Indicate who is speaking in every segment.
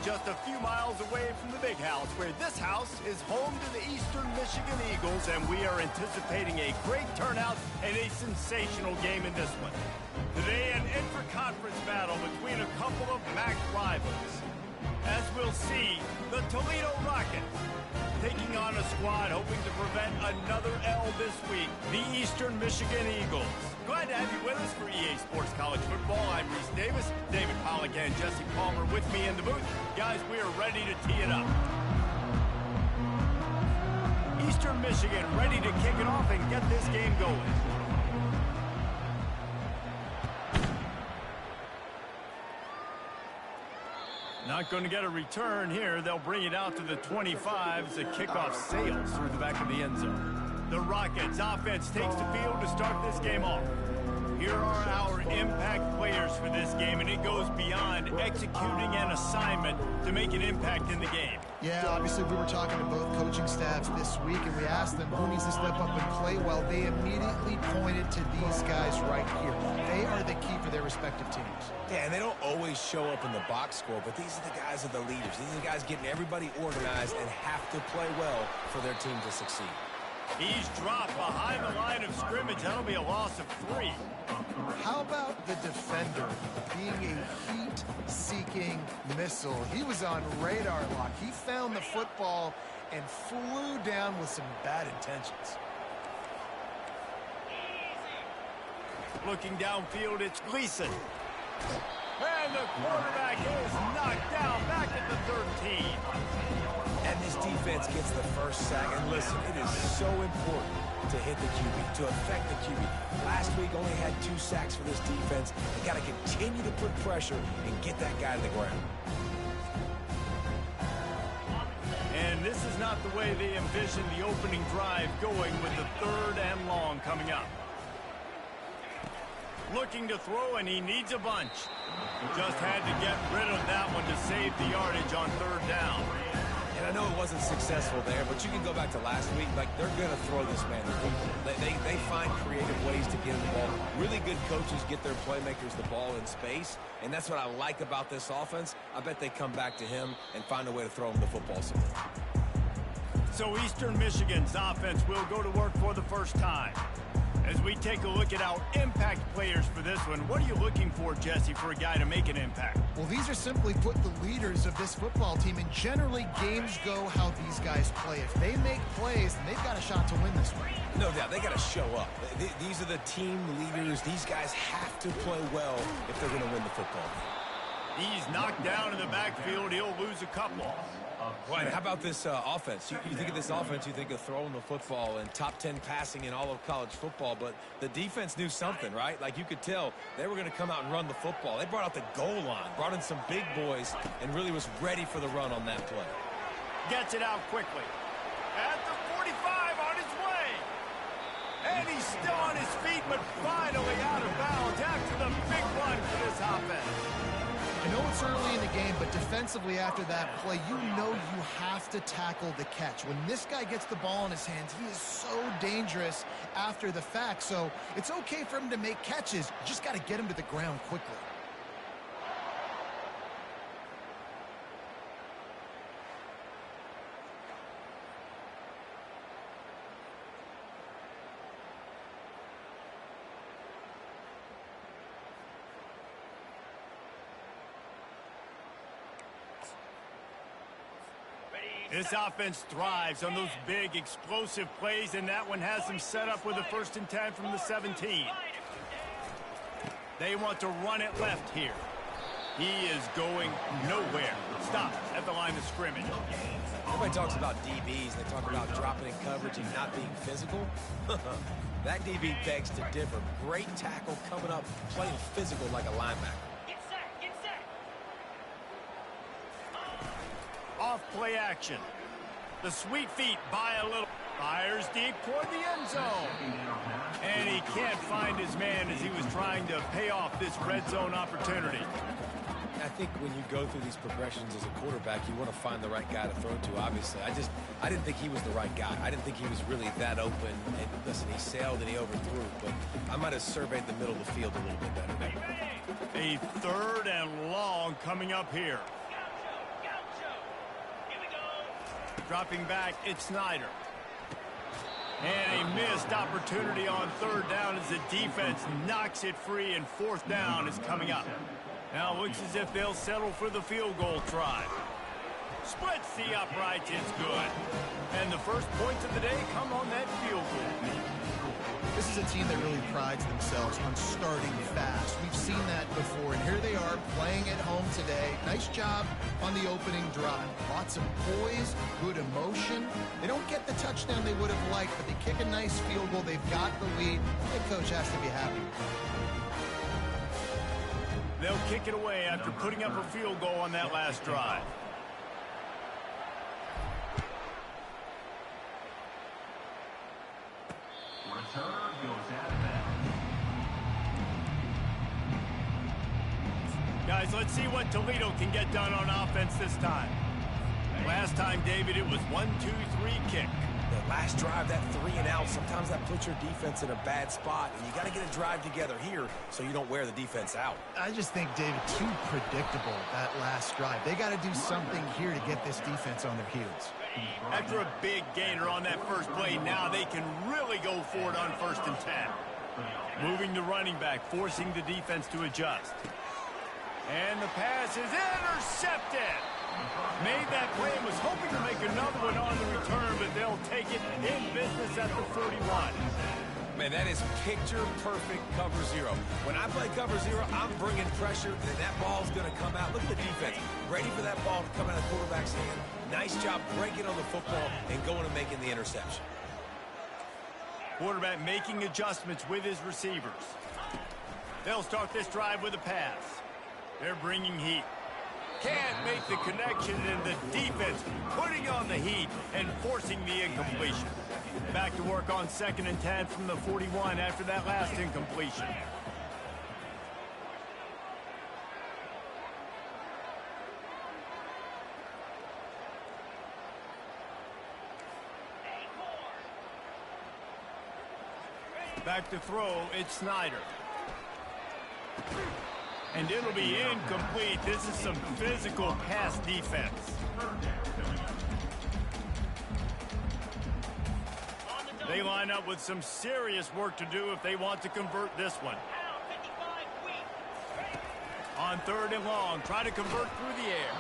Speaker 1: just a few miles away from the Big House, where this house is home to the Eastern Michigan Eagles, and we are anticipating a great turnout and a sensational game in this one. Today, an intra-conference battle between a couple of MAC rivals. As we'll see, the Toledo Rockets taking on a squad hoping to prevent another L this week, the Eastern Michigan Eagles. Glad to have you with us for EA Sports College Football. I'm Reese Davis, David Pollack and Jesse Palmer with me in the booth. Guys, we are ready to tee it up. Eastern Michigan ready to kick it off and get this game going. Not going to get a return here. They'll bring it out to the 25 as the kickoff sails through the back of the end zone. The Rockets offense takes the field to start this game off. Here are our impact players for this game, and it goes beyond executing an assignment to make an impact in the game.
Speaker 2: Yeah, obviously we were talking to both coaching staffs this week, and we asked them who needs to step up and play well. They immediately pointed to these guys right here. They are the key for their respective teams.
Speaker 3: Yeah, and they don't always show up in the box score, but these are the guys that are the leaders. These are the guys getting everybody organized and have to play well for their team to succeed.
Speaker 1: He's dropped behind the line of scrimmage. That'll be a loss of 3.
Speaker 2: How about the defender being a heat-seeking missile? He was on radar lock. He found the football and flew down with some bad intentions.
Speaker 1: Looking downfield, it's Gleason. And the quarterback is knocked down back at the 13.
Speaker 3: And this defense gets the first sack. And listen, it is so important to hit the QB, to affect the QB. Last week only had 2 sacks for this defense. They got to continue to put pressure and get that guy to the ground.
Speaker 1: And this is not the way they envisioned the opening drive going, with the 3rd and long coming up. Looking to throw, and he needs a bunch. Just had to get rid of that one to save the yardage on 3rd down.
Speaker 3: And I know it wasn't successful there, but you can go back to last week. Like, they're going to throw this man the football. They find creative ways to get him the ball. Really good coaches get their playmakers the ball in space, and that's what I like about this offense. I bet they come back to him and find a way to throw him the football somewhere.
Speaker 1: So Eastern Michigan's offense will go to work for the first time. As we take a look at our impact players for this one, what are you looking for, Jesse, for a guy to make an impact?
Speaker 2: Well, these are simply put the leaders of this football team, and generally games go how these guys play. If they make plays, then they've got a shot to win this one.
Speaker 3: No doubt, they got to show up. These are the team leaders. These guys have to play well if they're going to win the football game.
Speaker 1: He's knocked down in the backfield. He'll lose a couple.
Speaker 3: Right, how about this offense? You think of this offense, you think of throwing the football and top 10 passing in all of college football, but the defense knew something, right? Like, you could tell they were going to come out and run the football. They brought out the goal line, brought in some big boys, and really was ready for the run on that play.
Speaker 1: Gets it out quickly. At the 45, on his way. And he's still on his feet, but finally out of bounds after the big run for this offense.
Speaker 2: I know it's early in the game, but defensively after that play, you know you have to tackle the catch. When this guy gets the ball in his hands, he is so dangerous after the fact. So it's okay for him to make catches. You just got to get him to the ground quickly.
Speaker 1: This offense thrives on those big, explosive plays, and that one has them set up with a 1st and 10 from the 17. They want to run it left here. He is going nowhere. Stop at the line of scrimmage.
Speaker 3: Everybody talks about DBs. They talk about dropping in coverage and not being physical. That DB begs to differ. Great tackle coming up, playing physical like a linebacker.
Speaker 1: Off play action. The sweet feet by a little. Fires deep toward the end zone. And he can't find his man as he was trying to pay off this red zone opportunity.
Speaker 3: I think when you go through these progressions as a quarterback, you want to find the right guy to throw to, obviously. I didn't think he was the right guy. I didn't think he was really that open. And listen, he sailed and he overthrew, but I might have surveyed the middle of the field a little bit better.
Speaker 1: A 3rd and long coming up here. Dropping back, it's Snyder. And a missed opportunity on third down as the defense knocks it free, and fourth down is coming up. Now it looks as if they'll settle for the field goal try. Splits the uprights, it's good. And the first points of the day come on that field goal.
Speaker 2: This is a team that really prides themselves on starting fast. We've seen that before, and here they are playing at home today. Nice job on the opening drive. Lots of poise, good emotion. They don't get the touchdown they would have liked, but they kick a nice field goal. They've got the lead. The coach has to be happy.
Speaker 1: They'll kick it away after putting up a field goal on that last drive. Guys, let's see what Toledo can get done on offense this time. Last time, David, it was 1-2-3 kick.
Speaker 3: The last drive, that 3 and out, sometimes that puts your defense in a bad spot, and you got to get a drive together here so you don't wear the defense out.
Speaker 2: I just think, David, too predictable, that last drive. They got to do something here to get this defense on their heels.
Speaker 1: After a big gainer on that first play, now they can really go for it on 1st and 10. Moving the running back, forcing the defense to adjust. And the pass is intercepted. Made that play and was hoping to make another one on the return, but they'll take it in business at the 41.
Speaker 3: Man, that is picture-perfect cover zero. When I play cover zero, I'm bringing pressure, and that ball's going to come out. Look at the defense. Ready for that ball to come out of the quarterback's hand. Nice job breaking on the football and going and making the interception.
Speaker 1: Quarterback making adjustments with his receivers. They'll start this drive with a pass. They're bringing heat. Can't make the connection, and the defense putting on the heat and forcing the incompletion. Back to work on 2nd and 10 from the 41 after that last incompletion. Back to throw, it's Snyder. And it'll be incomplete. This is some physical pass defense. They line up with some serious work to do if they want to convert this one. On 3rd and long, try to convert through the air.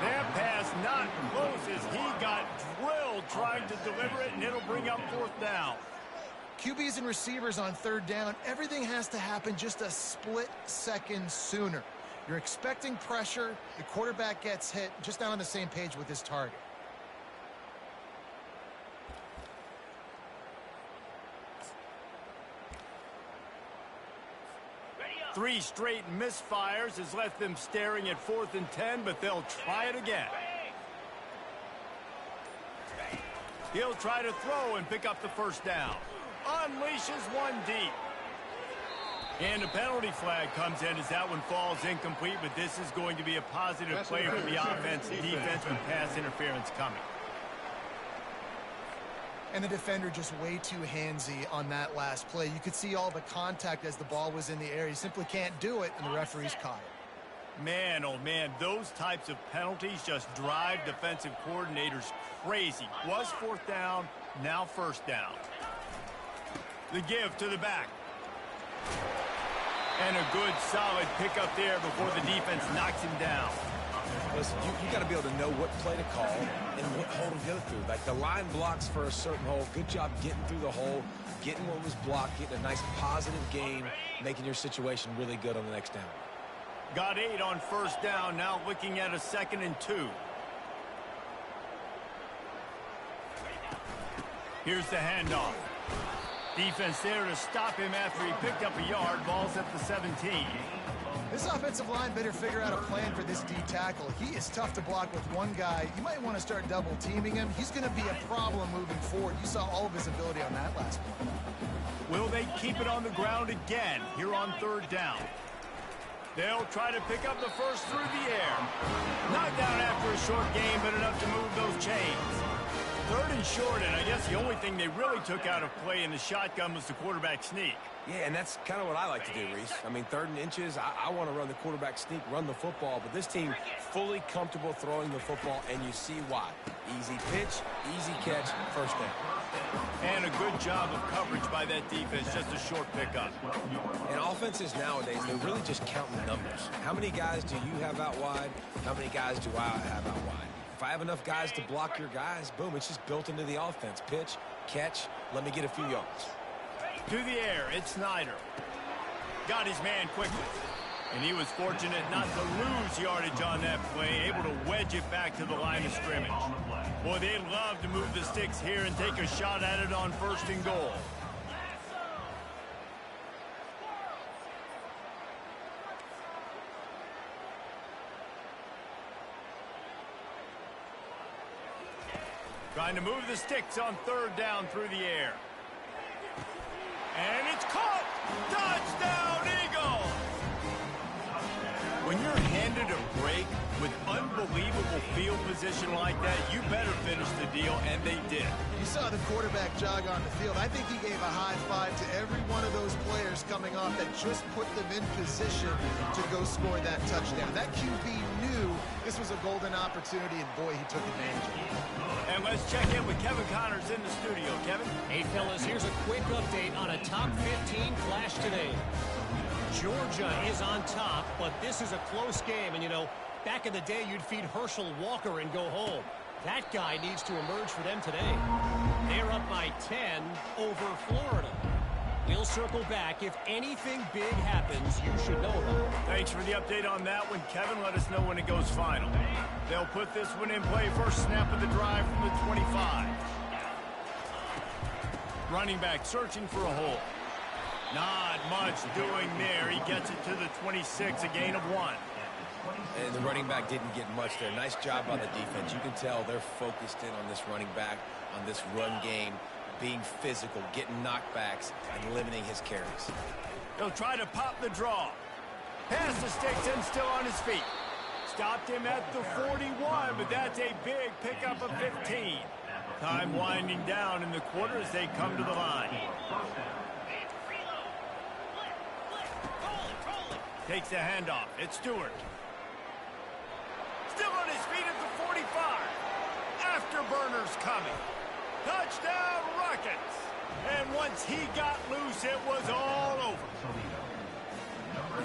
Speaker 1: That pass not close as he got drilled trying to deliver it, and it'll bring up 4th down.
Speaker 2: QBs and receivers on 3rd down, everything has to happen just a split second sooner. You're expecting pressure, the quarterback gets hit, just not on the same page with his target.
Speaker 1: Three straight misfires has left them staring at 4th and 10, but they'll try it again. He'll try to throw and pick up the 1st down. Unleashes one deep. And a penalty flag comes in as that one falls incomplete, but this is going to be a positive play for the offense and defense with pass interference coming.
Speaker 2: And the defender just way too handsy on that last play. You could see all the contact as the ball was in the air. He simply can't do it, and the referee's caught it.
Speaker 1: Man, oh man, those types of penalties just drive defensive coordinators crazy. Was 4th down, now 1st down. The give to the back. And a good solid pickup there before the defense knocks him down.
Speaker 3: Listen, you got to be able to know what play to call and what hole to go through. Like the line blocks for a certain hole. Good job getting through the hole, getting what was blocked, getting a nice positive game, making your situation really good on the next down.
Speaker 1: Got 8 on 1st down, now looking at a 2nd and 2. Here's the handoff. Defense there to stop him after he picked up a yard. Ball's at the 17.
Speaker 2: This offensive line better figure out a plan for this D tackle. He is tough to block with one guy. You might want to start double teaming him. He's going to be a problem moving forward. You saw all of his ability on that last play.
Speaker 1: Will they keep it on the ground again here on 3rd down? They'll try to pick up the first through the air. Knocked down after a short game, but enough to move those chains. Third and short, and I guess the only thing they really took out of play in the shotgun was the quarterback sneak.
Speaker 3: Yeah, and that's kind of what I like to do, Reese. I mean, 3rd and inches, I want to run the quarterback sneak, run the football, but this team fully comfortable throwing the football, and you see why. Easy pitch, easy catch, first down.
Speaker 1: And a good job of coverage by that defense, just a short pickup.
Speaker 3: And offenses nowadays, they're really just counting numbers. How many guys do you have out wide? How many guys do I have out wide? If I have enough guys to block your guys, boom, it's just built into the offense. Pitch, catch, let me get a few yards.
Speaker 1: To the air, it's Snyder. Got his man quickly. And he was fortunate not to lose yardage on that play, able to wedge it back to the line of scrimmage. Boy, they'd love to move the sticks here and take a shot at it on 1st and goal. Trying to move the sticks on 3rd down through the air. And it's caught! Touchdown, Eagles! When you're handed a break with unbelievable field position like that, you better finish the deal, and they did.
Speaker 2: You saw the quarterback jog on the field. I think he gave a high five to every one of those players coming off that just put them in position to go score that touchdown. That QB knew this was a golden opportunity, and boy, he took advantage of it.
Speaker 1: And let's check in with Kevin Connors in the studio. Kevin?
Speaker 4: Hey, fellas, here's a quick update on a top 15 flash today. Georgia is on top, but this is a close game. And, you know, back in the day, you'd feed Herschel Walker and go home. That guy needs to emerge for them today. They're up by 10 over Florida. We'll circle back. If anything big happens, you should know about it.
Speaker 1: Thanks for the update on that one, Kevin. Let us know when it goes final. They'll put this one in play. First snap of the drive from the 25. Running back searching for a hole. Not much doing there. He gets it to the 26, a gain of 1.
Speaker 3: And the running back didn't get much there. Nice job by the defense. You can tell they're focused in on this running back, on this run game, being physical, getting knockbacks, and limiting his carries.
Speaker 1: He'll try to pop the draw. Pass the sticks and still on his feet. Stopped him at the 41, but that's a big pickup of 15. Time winding down in the quarter as they come to the line. Takes the handoff. It's Stewart. Still on his feet at the 45. Afterburners coming. Touchdown, Rockets. And once he got loose, it was all over.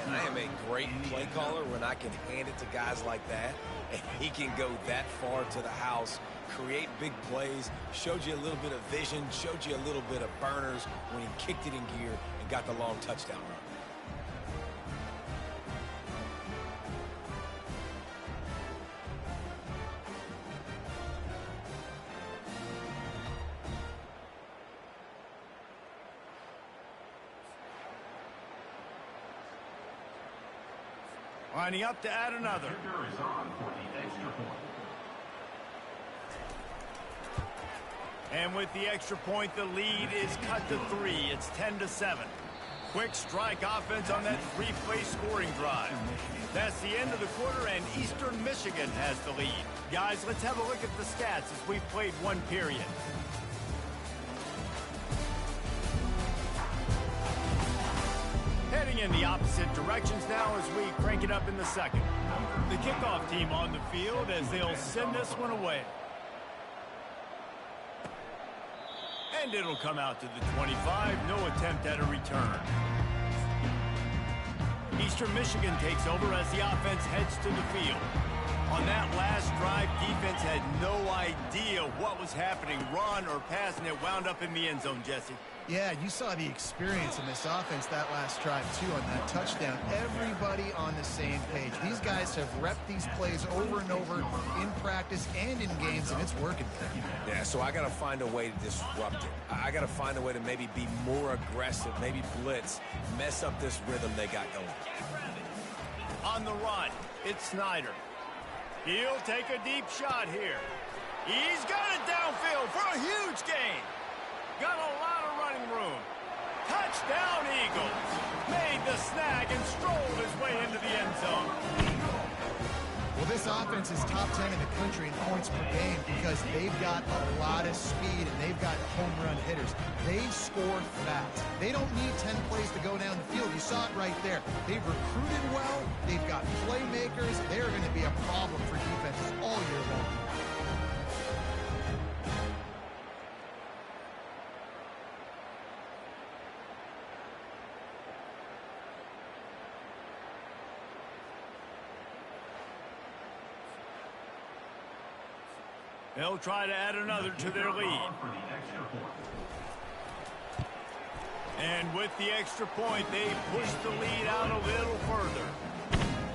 Speaker 3: And I am a great play caller when I can hand it to guys like that. And he can go that far to the house, create big plays, showed you a little bit of vision, showed you a little bit of burners when he kicked it in gear and got the long touchdown run.
Speaker 1: Lining up to add another. And with the extra point, the lead is cut to 3. It's 10-7. Quick strike offense on that 3-play scoring drive. That's the end of the quarter, and Eastern Michigan has the lead. Guys, let's have a look at the stats as we've played one period. Heading in the opposite directions now as we crank it up in the second. The kickoff team on the field as they'll send this one away. And it'll come out to the 25. No attempt at a return. Eastern Michigan takes over as the offense heads to the field. On that last drive, defense had no idea what was happening, run or pass, and it wound up in the end zone, Jesse.
Speaker 2: Yeah, you saw the experience in this offense that last drive, too, on that touchdown. Everybody on the same page. These guys have repped these plays over and over in practice and in games, and it's working for them.
Speaker 3: Yeah, so I got to find a way to disrupt it. I got to find a way to maybe be more aggressive, maybe blitz, mess up this rhythm they got going.
Speaker 1: On the run, it's Snyder. He'll take a deep shot here. He's got it downfield for a huge gain. Got a lot of running room. Touchdown, Eagles. Made the snag and strolled his way into the end zone.
Speaker 2: Well, this offense is top 10 in the country in points per game because they've got a lot of speed and they've got home run hitters. They score fast. They don't need 10 plays to go down the field. You saw it right there. They've recruited well. They've got playmakers. They're going to be a problem for defenses all year long.
Speaker 1: They'll try to add another to their lead. And with the extra point, they push the lead out a little further.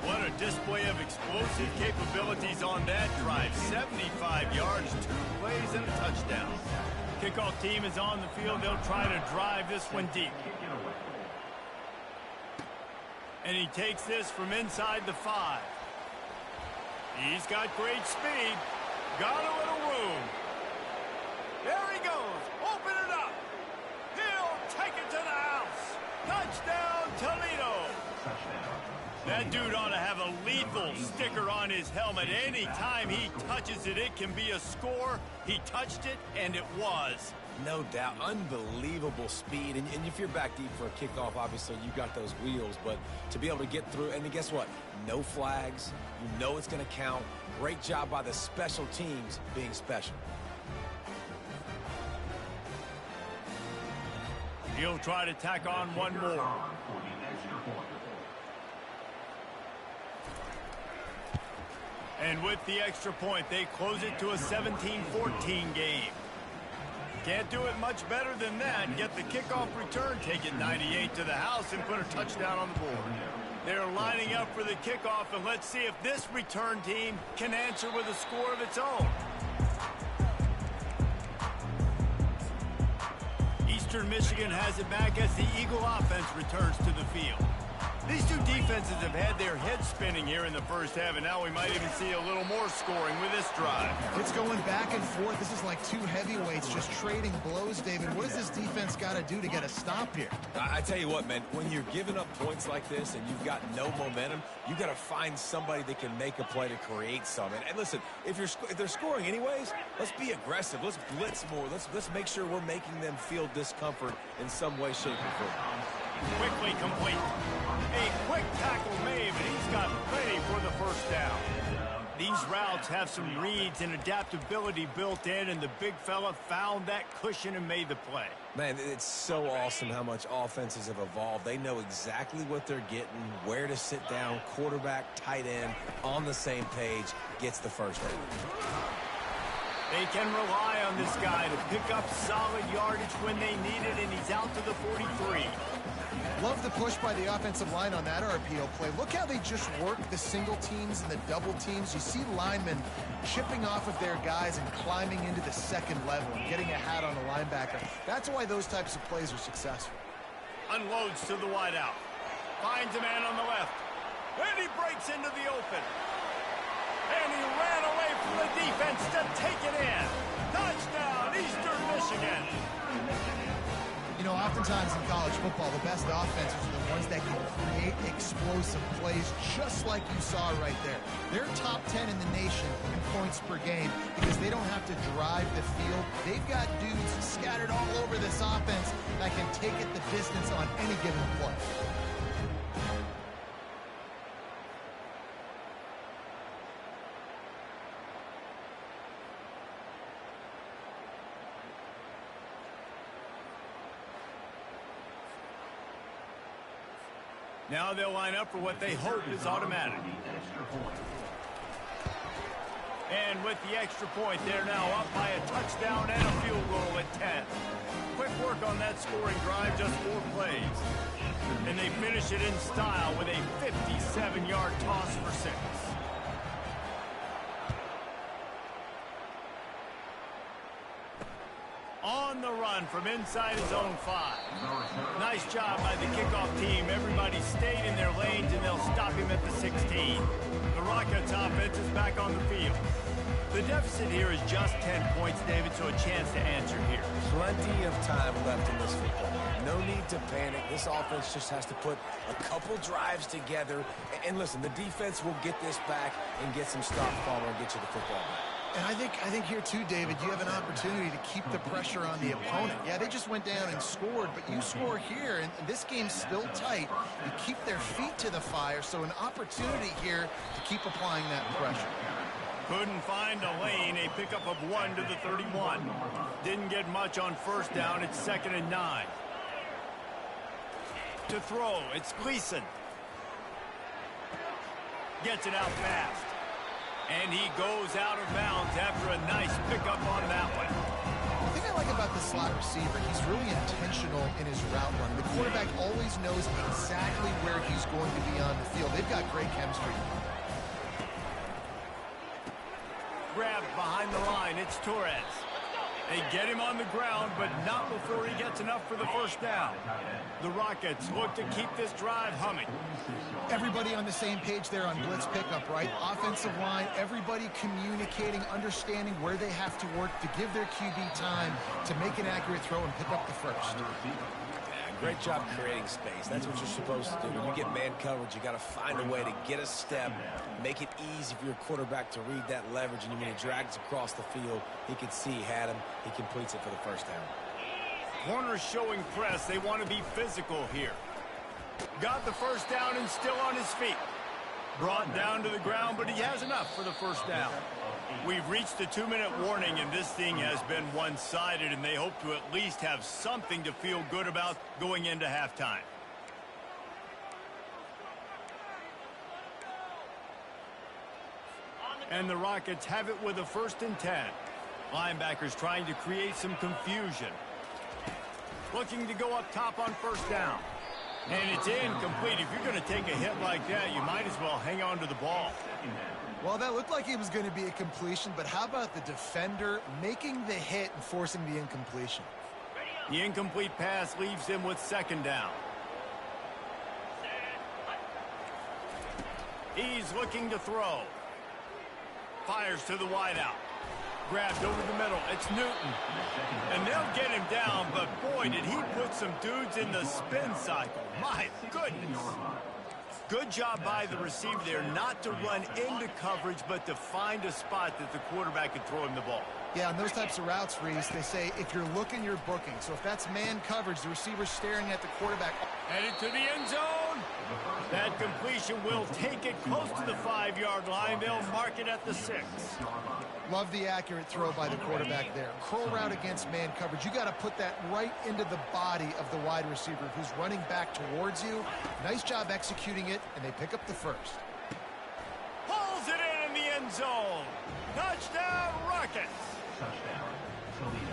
Speaker 1: What a display of explosive capabilities on that drive. 75 yards, 2 plays, and a touchdown. Kickoff team is on the field. They'll try to drive this one deep. And he takes this from inside the 5. He's got great speed. Got a little room. There he goes. Open it up. He'll take it to the house. Touchdown, Toledo. That dude ought to have a lethal sticker on his helmet. Any time he touches it, it can be a score. He touched it, and it was.
Speaker 3: No doubt. Unbelievable speed. And if you're back deep for a kickoff, obviously you got those wheels. But to be able to get through, and guess what? No flags. You know it's going to count. Great job by the special teams being special.
Speaker 1: He'll try to tack on one more. And with the extra point, they close it to a 17-14 game. Can't do it much better than that. Get the kickoff return, take it 98 to the house, and put a touchdown on the board. They're lining up for the kickoff, and let's see if this return team can answer with a score of its own. Eastern Michigan has it back as the Eagle offense returns to the field. These two defenses have had their heads spinning here in the first half, and now we might even see a little more scoring with this drive.
Speaker 2: It's going back and forth. This is like two heavyweights just trading blows, David. What does this defense got to do to get a stop here?
Speaker 3: I tell you what, man, when you're giving up points like this and you've got no momentum, you got to find somebody that can make a play to create some. And listen, if they're scoring anyways, let's be aggressive. Let's blitz more. Let's make sure we're making them feel discomfort in some way, shape, or form.
Speaker 1: Quickly complete. A quick tackle made, and he's got plenty for the first down. These routes have some reads and adaptability built in, and the big fella found that cushion and made the play.
Speaker 3: Man, it's so awesome how much offenses have evolved. They know exactly what they're getting, where to sit down, quarterback, tight end, on the same page, gets the first down.
Speaker 1: They can rely on this guy to pick up solid yardage when they need it, and he's out to the 43.
Speaker 2: Love the push by the offensive line on that RPO play. Look how they just work the single teams and the double teams. You see linemen chipping off of their guys and climbing into the second level and getting a hat on the linebacker. That's why those types of plays are successful.
Speaker 1: Unloads to the wideout. Finds a man on the left. And he breaks into the open. And he ran away from the defense to take it in. Touchdown, Eastern Michigan.
Speaker 2: You know, oftentimes in college football, the best offenses are the ones that can create explosive plays just like you saw right there. They're top 10 in the nation in points per game because they don't have to drive the field. They've got dudes scattered all over this offense that can take it the distance on any given play.
Speaker 1: Now they'll line up for what they hope is automatic. And with the extra point, they're now up by a touchdown and a field goal at 10. Quick work on that scoring drive, just 4 plays. And they finish it in style with a 57-yard toss for 6. On on the run from inside his own 5. Nice job by the kickoff team. Everybody stayed in their lanes, and they'll stop him at the 16. The Rockets offense is back on the field. The deficit here is just 10 points, David, so a chance to answer here.
Speaker 3: Plenty of time left in this football game. No need to panic. This offense just has to put a couple drives together. And listen, the defense will get this back and get some stop follow and get you the football back.
Speaker 2: And I think here too, David, you have an opportunity to keep the pressure on the opponent. Yeah, they just went down and scored, but you score here, and this game's still tight. You keep their feet to the fire, so an opportunity here to keep applying that pressure.
Speaker 1: Couldn't find a lane. A pickup of 1 to the 31. Didn't get much on first down. It's 2nd and 9. To throw, it's Gleason. Gets it out fast. And he goes out of bounds after a nice pickup on that one.
Speaker 2: The thing I like about the slot receiver, he's really intentional in his route run. The quarterback always knows exactly where he's going to be on the field. They've got great chemistry.
Speaker 1: Grabbed behind the line, it's Torres. They get him on the ground, but not before he gets enough for the first down. The Rockets look to keep this drive humming.
Speaker 2: Everybody on the same page there on blitz pickup, right? Offensive line, everybody communicating, understanding where they have to work to give their QB time to make an accurate throw and pick up the first.
Speaker 3: Great job creating space. That's what you're supposed to do. When you get man coverage, you got to find a way to get a step, make it easy for your quarterback to read that leverage, and when he drags across the field, he can see he had him. He completes it for the first down.
Speaker 1: Corners showing press. They want to be physical here. Got the first down and still on his feet. Brought down to the ground, but he has enough for the first down. We've reached the 2-minute warning, and this thing has been one-sided, and they hope to at least have something to feel good about going into halftime. And the Rockets have it with a 1st and 10. Linebackers trying to create some confusion. Looking to go up top on first down. And it's incomplete. If you're going to take a hit like that, you might as well hang on to the ball.
Speaker 2: Well, that looked like it was going to be a completion, but how about the defender making the hit and forcing the incompletion?
Speaker 1: The incomplete pass leaves him with 2nd down. He's looking to throw. Fires to the wideout. Grabbed over the middle. It's Newton. And they'll get him down, but boy, did he put some dudes in the spin cycle. My goodness. Good job by the receiver there not to run into coverage, but to find a spot that the quarterback could throw him the ball.
Speaker 2: Yeah, on those types of routes, Reese, they say if you're looking, you're booking. So if that's man coverage, the receiver's staring at the quarterback.
Speaker 1: Headed to the end zone. That completion will take it close to the 5-yard line. They'll mark it at the 6.
Speaker 2: Love the accurate throw by the quarterback there. Curl route against man coverage. You got to put that right into the body of the wide receiver who's running back towards you. Nice job executing it, and they pick up the first.
Speaker 1: Pulls it in the end zone. Touchdown, Rockets.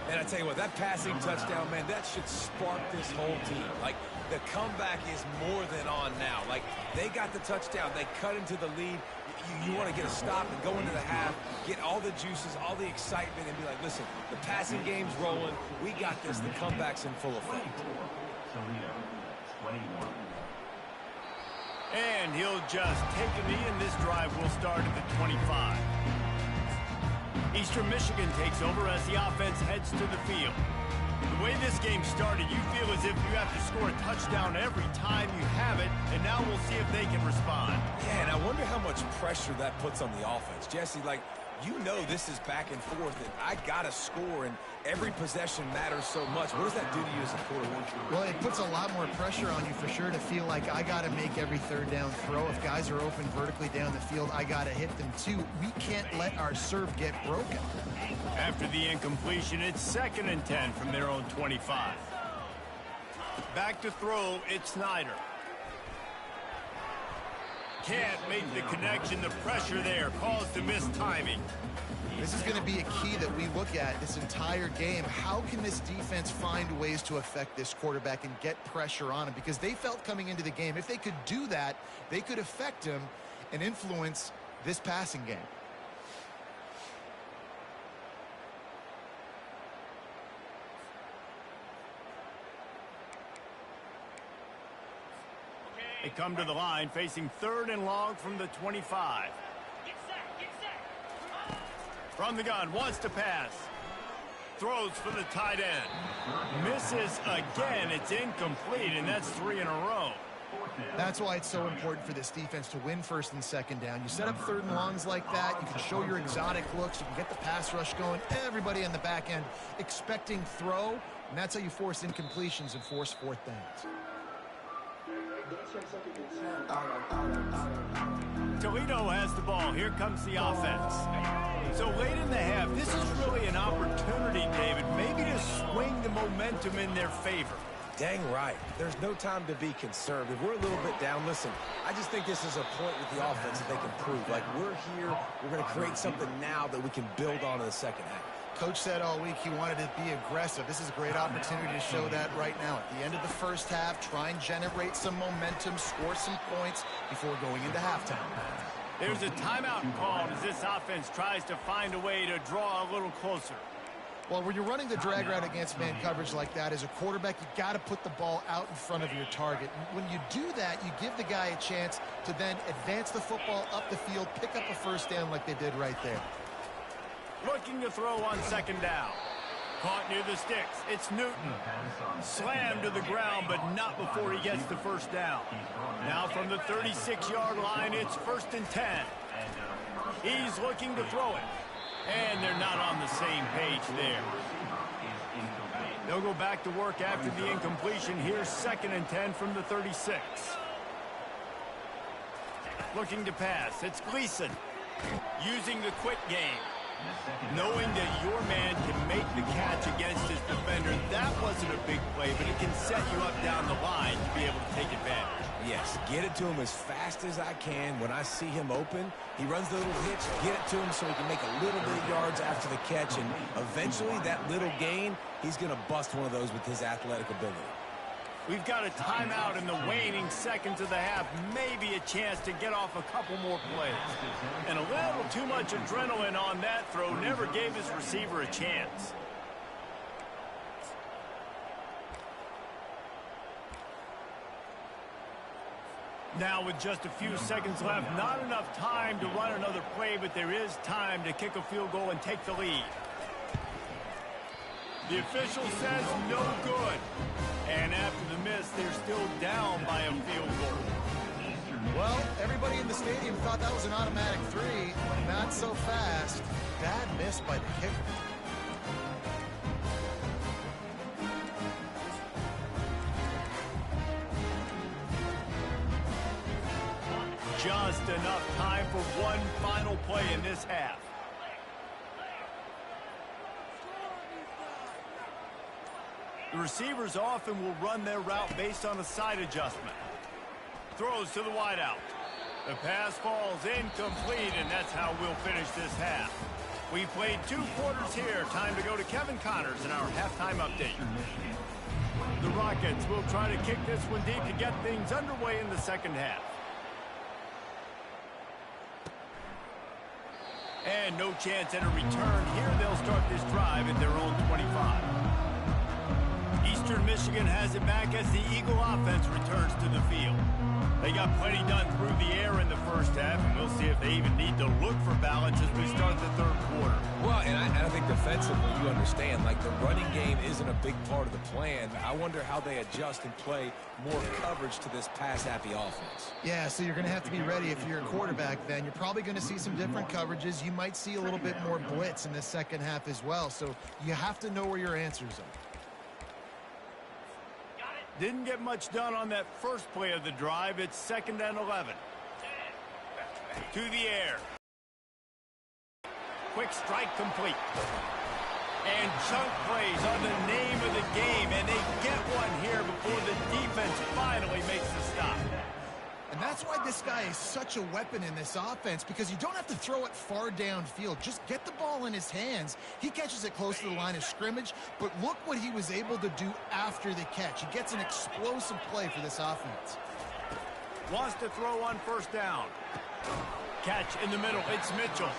Speaker 3: And I tell you what, that passing touchdown, man, that should spark this whole team. Like, the comeback is more than on now. Like, they got the touchdown. They cut into the lead. You want to get a stop and go into the half, get all the juices, all the excitement, and be like, listen, the passing game's rolling. We got this. The comeback's in full effect.
Speaker 1: And he'll just take a knee, and this drive will start at the 25. Eastern Michigan takes over as the offense heads to the field. The way this game started, you feel as if you have to score a touchdown every time you have it, and now we'll see if they can respond.
Speaker 3: Yeah, and I wonder how much pressure that puts on the offense. Jesse, like, you know this is back and forth, and I got to score, and every possession matters so much. What does that do to you as a quarterback?
Speaker 2: Well, it puts a lot more pressure on you for sure to feel like I got to make every 3rd down throw. If guys are open vertically down the field, I got to hit them too. We can't let our serve get broken.
Speaker 1: After the incompletion, it's 2nd and 10 from their own 25. Back to throw, it's Snyder. Can't make the connection. The pressure there caused the missed timing.
Speaker 2: This is going to be a key that we look at this entire game. How can this defense find ways to affect this quarterback and get pressure on him? Because they felt coming into the game, if they could do that, they could affect him and influence this passing game.
Speaker 1: They come to the line facing 3rd and long from the 25. From the gun, wants to pass. Throws for the tight end. Misses again. It's incomplete, and that's 3 in a row.
Speaker 2: That's why it's so important for this defense to win 1st and 2nd down. You set up 3rd and longs like that. You can show your exotic looks. You can get the pass rush going. Everybody on the back end expecting throw, and that's how you force incompletions and force 4th downs.
Speaker 1: Toledo has the ball. Here comes the offense. So late in the half, this is really an opportunity, David, maybe to swing the momentum in their favor.
Speaker 3: Dang right. There's no time to be concerned. If we're a little bit down, listen, I just think this is a point with the offense that they can prove. Like, we're here, we're going to create something now that we can build on in the second half.
Speaker 2: Coach said all week he wanted to be aggressive. This is a great opportunity to show that right now. At the end of the 1st half, try and generate some momentum, score some points before going into halftime.
Speaker 1: There's a timeout called as this offense tries to find a way to draw a little closer.
Speaker 2: Well, when you're running the drag route against man coverage like that, as a quarterback, you got to put the ball out in front of your target. When you do that, you give the guy a chance to then advance the football up the field, pick up a 1st down like they did right there.
Speaker 1: Looking to throw on 2nd down. Caught near the sticks. It's Newton. Slammed to the ground, but not before he gets the 1st down. Now from the 36-yard line, it's 1st and 10. He's looking to throw it. And they're not on the same page there. They'll go back to work after the incompletion. Here's 2nd and 10 from the 36. Looking to pass. It's Gleason. Using the quick game. Knowing that your man can make the catch against his defender, that wasn't a big play, but it can set you up down the line to be able to take advantage.
Speaker 3: Yes, get it to him as fast as I can. When I see him open, he runs the little hitch, get it to him so he can make a little bit of yards after the catch, and eventually that little gain, he's going to bust one of those with his athletic ability.
Speaker 1: We've got a timeout in the waning seconds of the half. Maybe a chance to get off a couple more plays. And a little too much adrenaline on that throw never gave his receiver a chance. Now with just a few seconds left, not enough time to run another play, but there is time to kick a field goal and take the lead. The official says no good. And after the miss, they're still down by a field goal.
Speaker 2: Well, everybody in the stadium thought that was an automatic 3. Not so fast. Bad miss by the kicker.
Speaker 1: Just enough time for one final play in this half. The receivers often will run their route based on a side adjustment. Throws to the wideout. The pass falls incomplete, and that's how we'll finish this half. We played 2 quarters here. Time to go to Kevin Connors in our halftime update. The Rockets will try to kick this one deep to get things underway in the second half. And no chance at a return. Here they'll start this drive at their own 25. Eastern Michigan has it back as the Eagle offense returns to the field. They got plenty done through the air in the first half, and we'll see if they even need to look for balance as we start the 3rd quarter.
Speaker 3: Well, and I think defensively, you understand, like the running game isn't a big part of the plan. I wonder how they adjust and play more coverage to this pass-happy offense.
Speaker 2: Yeah, so you're going to have to be ready if you're a quarterback then. You're probably going to see some different coverages. You might see a little bit more blitz in the second half as well, so you have to know where your answers are.
Speaker 1: Didn't get much done on that first play of the drive. It's 2nd and 11. To the air. Quick strike complete. And chunk plays are the name of the game, and they get one here before the defense finally makes the stop.
Speaker 2: And that's why this guy is such a weapon in this offense, because you don't have to throw it far downfield. Just get the ball in his hands. He catches it close to the line of scrimmage, but look what he was able to do after the catch. He gets an explosive play for this offense.
Speaker 1: Wants to throw on 1st down. Catch in the middle. It's Mitchell.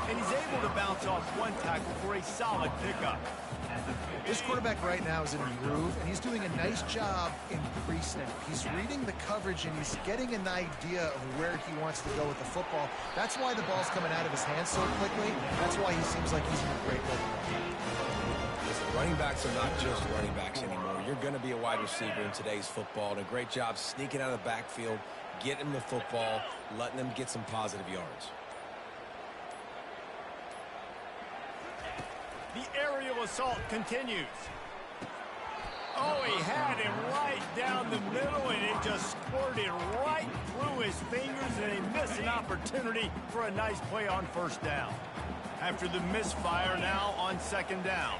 Speaker 1: And he's able to bounce off one tackle for a solid pickup.
Speaker 2: This quarterback right now is in a groove, and he's doing a nice job in pre-snap. He's reading the coverage, and he's getting an idea of where he wants to go with the football. That's why the ball's coming out of his hands so quickly. That's why he seems like he's in a great overall.
Speaker 3: Listen, running backs are not just running backs anymore. You're going to be a wide receiver in today's football, and a great job sneaking out of the backfield, getting the football, letting them get some positive yards.
Speaker 1: The aerial assault continues. Oh, he had him right down the middle, and it just squirted right through his fingers, and he missed an opportunity for a nice play on first down. After the misfire, now on second down.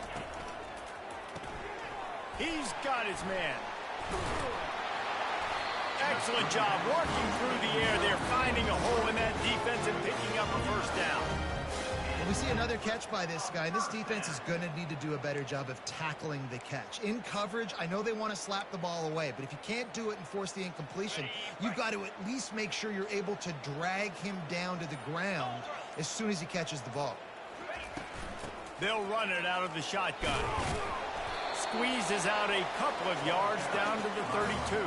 Speaker 1: He's got his man. Excellent job working through the air there, finding a hole in that defense and picking up a first down.
Speaker 2: We see another catch by this guy. This defense is going to need to do a better job of tackling the catch. In coverage, I know they want to slap the ball away, but if you can't do it and force the incompletion, you've got to at least make sure you're able to drag him down to the ground as soon as he catches the ball.
Speaker 1: They'll run it out of the shotgun. Squeezes out a couple of yards down to the 32.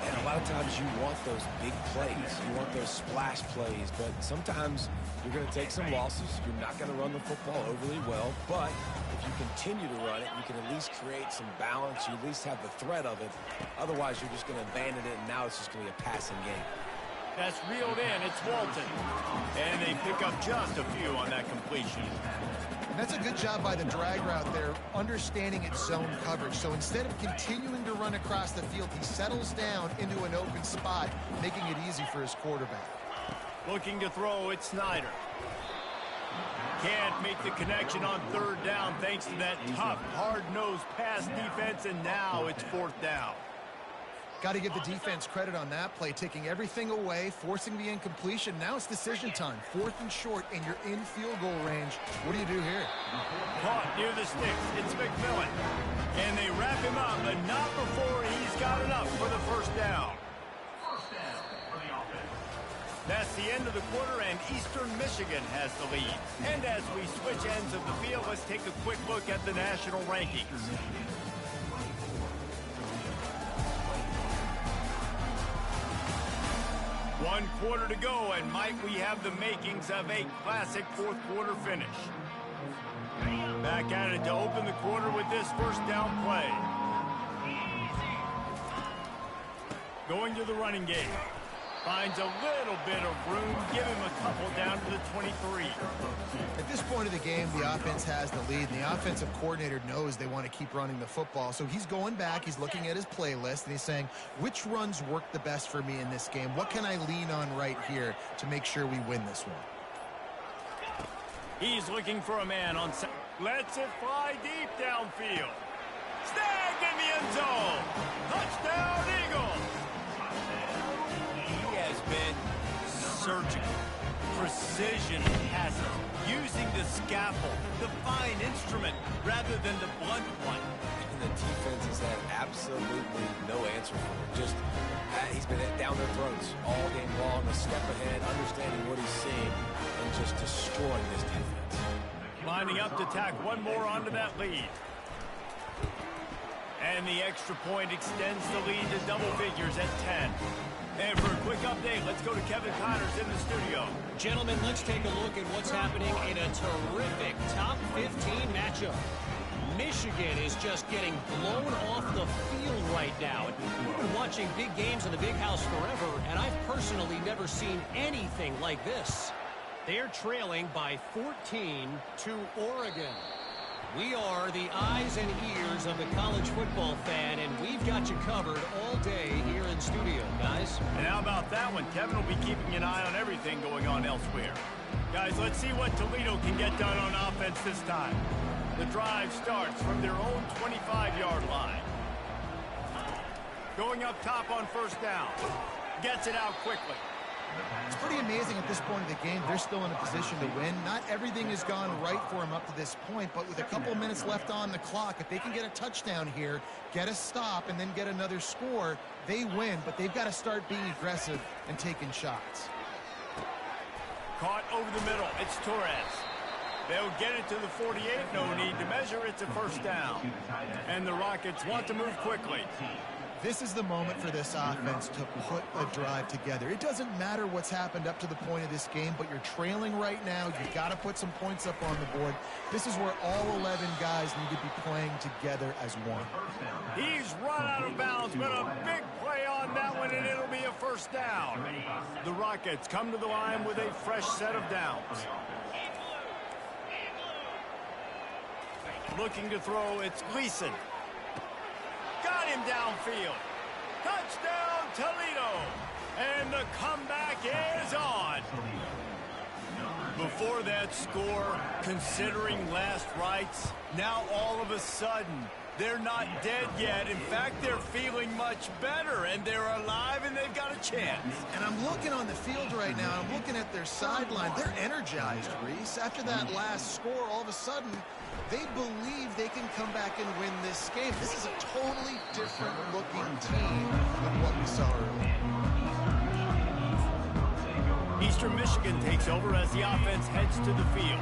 Speaker 3: And a lot of times you want those big plays. You want those splash plays, but sometimes you're going to take some losses. You're not going to run the football overly well, but if you continue to run it, you can at least create some balance. You at least have the threat of it. Otherwise, you're just going to abandon it, and now it's just going to be a passing game.
Speaker 1: That's reeled in. It's Walton. And they pick up just a few on that completion.
Speaker 2: And that's a good job by the drag route there, understanding its zone coverage. So instead of continuing to run across the field, he settles down into an open spot, making it easy for his quarterback.
Speaker 1: Looking to throw, it's Snyder. Can't make the connection on third down thanks to that tough, hard-nosed pass defense, and now it's fourth down.
Speaker 2: Got to give the defense credit on that play, taking everything away, forcing the incompletion. Now it's decision time. Fourth and short, and you're in field goal range. What do you do here?
Speaker 1: Caught near the sticks. It's McMillan. And they wrap him up, but not before he's got enough for the first down. That's the end of the quarter, and Eastern Michigan has the lead. And as we switch ends of the field, let's take a quick look at the national rankings. One quarter to go, and might we have the makings of a classic fourth quarter finish. Back at it to open the quarter with this first down play. Going to the running game. Finds a little bit of room. Give him a couple down to the 23.
Speaker 2: At this point of the game, the offense has the lead, and the offensive coordinator knows they want to keep running the football. So he's going back, he's looking at his playlist, and he's saying, which runs work the best for me in this game? What can I lean on right here to make sure we win this one?
Speaker 1: He's looking for a man on set. Lets it fly deep downfield. Snagged in the end zone. Touchdown, Eagles. He has been surgical, precision passing, using the scaffold, the fine instrument, rather than the blunt one.
Speaker 3: And the defense has had absolutely no answer for him. Just, he's been down their throats all game long, a step ahead, understanding what he's seeing, and just destroying this defense.
Speaker 1: Lining up to tack one more onto that lead. And the extra point extends the lead to double figures at 10. And for a quick update, let's go to Kevin Connors in the studio.
Speaker 4: Gentlemen, let's take a look at what's happening in a terrific top 15 matchup. Michigan is just getting blown off the field right now. We've been watching big games in the Big House forever, and I've personally never seen anything like this. They're trailing by 14 to Oregon. We are the eyes and ears of the college football fan, and we've got you covered all day here in studio, guys.
Speaker 1: And how about that one? Kevin will be keeping an eye on everything going on elsewhere. Guys, let's see what Toledo can get done on offense this time. The drive starts from their own 25-yard line. Going up top on first down. Gets it out quickly.
Speaker 2: It's pretty amazing at this point of the game, they're still in a position to win. Not everything has gone right for them up to this point, but with a couple minutes left on the clock, if they can get a touchdown here, get a stop, and then get another score, they win, but they've got to start being aggressive and taking shots.
Speaker 1: Caught over the middle. It's Torres. They'll get it to the 48. No need to measure. It's a first down. And the Rockets want to move quickly.
Speaker 2: This is the moment for this offense to put a drive together. It doesn't matter what's happened up to the point of this game, but you're trailing right now. You've got to put some points up on the board. This is where all 11 guys need to be playing together as one.
Speaker 1: He's run out of bounds, but a big play on that one, and it'll be a first down. The Rockets come to the line with a fresh set of downs. Looking to throw, it's Gleason. Got him downfield. Touchdown, Toledo. And the comeback is on. Before that score, considering last rites, now all of a sudden, they're not dead yet. In fact, they're feeling much better, and they're alive, and they've got a chance.
Speaker 2: And I'm looking on the field right now. I'm looking at their sideline. They're energized, Reese. After that last score, all of a sudden, they believe they can come back and win this game. This is a totally different looking team than what we saw earlier.
Speaker 1: Eastern Michigan takes over as the offense heads to the field.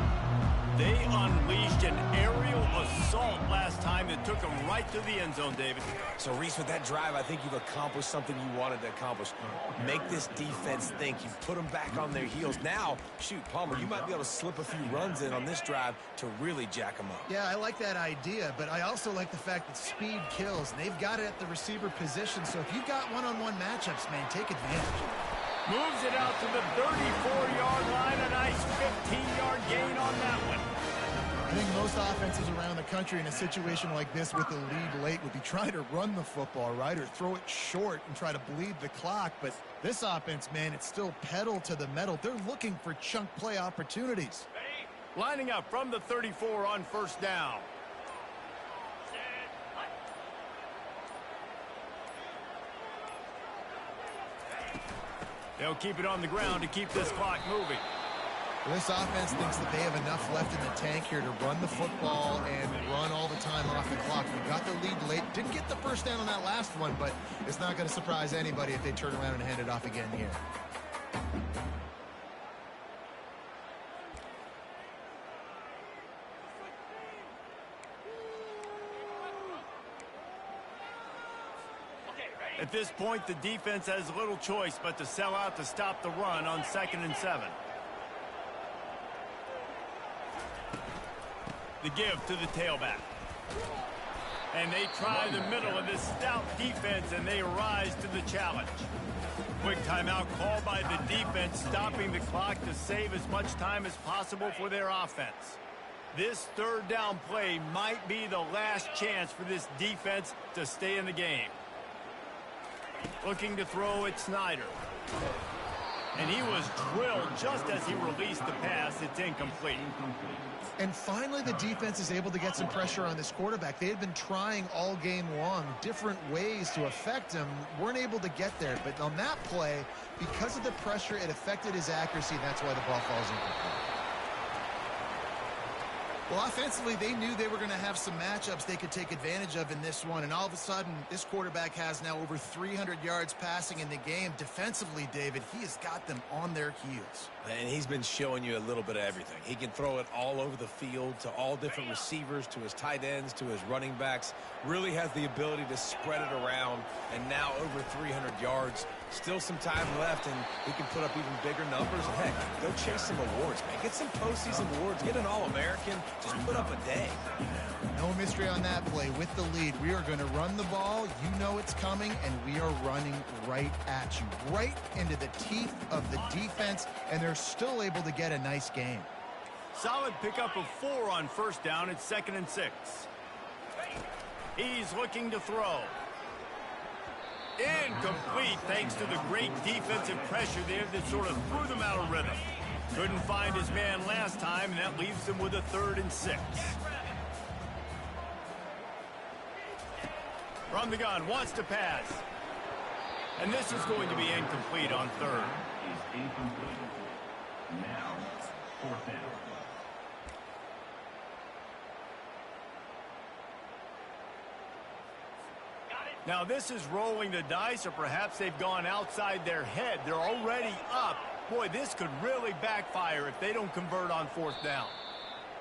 Speaker 1: They unleashed an aerial assault last time that took them right to the end zone, David.
Speaker 3: So, Reese, with that drive, I think you've accomplished something you wanted to accomplish. Make this defense think. You put them back on their heels. Now, shoot, Palmer, you might be able to slip a few runs in on this drive to really jack them up.
Speaker 2: Yeah, I like that idea, but I also like the fact that speed kills. They've got it at the receiver position, so if you've got one-on-one matchups, man, take advantage.
Speaker 1: Moves it out to the 34-yard line. A nice 15-yard gain on that one.
Speaker 2: I think most offenses around the country in a situation like this with the lead late would be trying to run the football, right, or throw it short and try to bleed the clock. But this offense, man, it's still pedal to the metal. They're looking for chunk play opportunities.
Speaker 1: Lining up from the 34 on first down. They'll keep it on the ground to keep this clock moving.
Speaker 2: This offense thinks that they have enough left in the tank here to run the football and run all the time off the clock. They got the lead late. Didn't get the first down on that last one, but it's not going to surprise anybody if they turn around and hand it off again here.
Speaker 1: At this point, the defense has little choice but to sell out to stop the run on 2nd and 7. The give to the tailback. And they try the middle of this stout defense, and they rise to the challenge. Quick timeout called by the defense, stopping the clock to save as much time as possible for their offense. This third down play might be the last chance for this defense to stay in the game. Looking to throw at Snyder. And he was drilled just as he released the pass. It's incomplete.
Speaker 2: And finally, the defense is able to get some pressure on this quarterback. They had been trying all game long different ways to affect him. Weren't able to get there. But on that play, because of the pressure, it affected his accuracy, and that's why the ball falls incomplete. Well, offensively, they knew they were going to have some matchups they could take advantage of in this one. And all of a sudden, this quarterback has now over 300 yards passing in the game. Defensively, David, he has got them on their heels.
Speaker 3: And he's been showing you a little bit of everything. He can throw it all over the field to all different receivers, to his tight ends, to his running backs. Really has the ability to spread it around. And now over 300 yards. Still some time left, and he can put up even bigger numbers. And heck, go chase some awards, man. Get some postseason awards. Get an All-American. Just put up a day.
Speaker 2: No mystery on that play. With the lead, we are going to run the ball. You know it's coming, and we are running right at you, right into the teeth of the defense, and they're still able to get a nice game.
Speaker 1: Solid pickup of 4 on first down. It's 2nd and 6. He's looking to throw. Incomplete thanks to the great defensive pressure there that sort of threw them out of rhythm. Couldn't find his man last time, and that leaves them with a 3rd and 6. From the gun, wants to pass. And this is going to be incomplete on 3rd.
Speaker 5: Now, 4th down.
Speaker 1: Now this is rolling the dice, or perhaps they've gone outside their head. They're already up. Boy, this could really backfire if they don't convert on 4th down.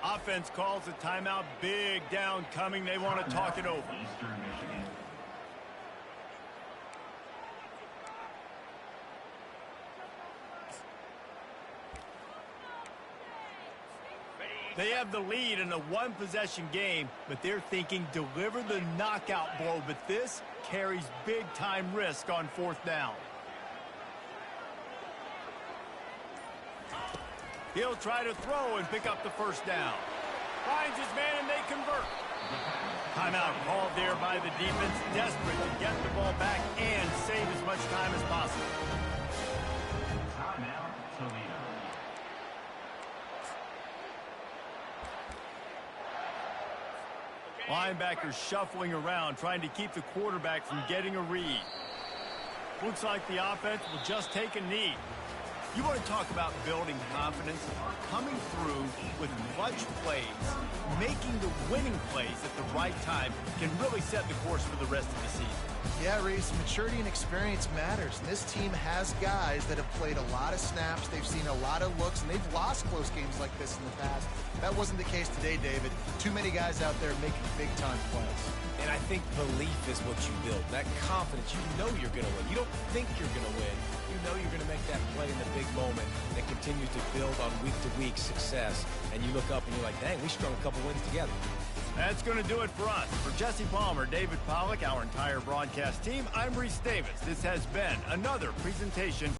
Speaker 1: Offense calls a timeout. Big down coming. They want to talk it over.
Speaker 5: Eastern Michigan.
Speaker 1: They have the lead in a one-possession game, but they're thinking deliver the knockout blow. But this carries big-time risk on fourth down. He'll try to throw and pick up the first down. Finds his man and they convert. Timeout called there by the defense, desperate to get the ball back and save as much time as possible.
Speaker 5: Timeout, Toledo.
Speaker 1: Linebackers shuffling around, trying to keep the quarterback from getting a read. Looks like the offense will just take a knee. You want to talk about building confidence? Coming through with clutch plays, making the winning plays at the right time can really set the course for the rest of the season.
Speaker 2: Yeah, Reese, maturity and experience matters. And this team has guys that have played a lot of snaps. They've seen a lot of looks, and they've lost close games like this in the past. That wasn't the case today, David. Too many guys out there making big-time plays.
Speaker 3: And I think belief is what you build. That confidence, you know you're going to win. You don't think you're going to win. You know you're going to make that play in the big moment that continues to build on week-to-week success. And you look up and you're like, dang, we strung a couple wins together.
Speaker 1: That's going to do it for us. For Jesse Palmer, David Pollack, our entire broadcast team, I'm Reese Davis. This has been another presentation